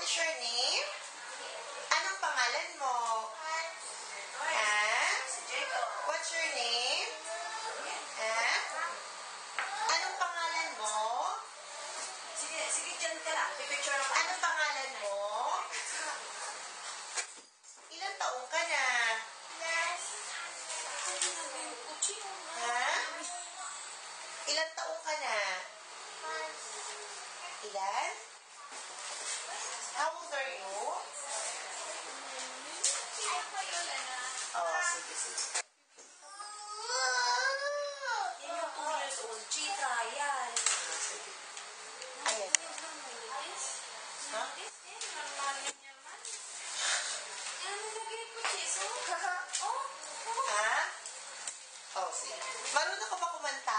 is your name? Anong pangalan mo? What's your name? Anong pangalan mo? Sige, dyan ka lang. Pipicture ako. Anong pangalan mo? Ilang taong ka na? Ha? Ilang taong ka na? Ilan? How old are you? Oh, sige. Yan yung 2 years old. Chita, yan. Ayan. Ha? Ha? Oh, sige. Marunong ka ba kumanta?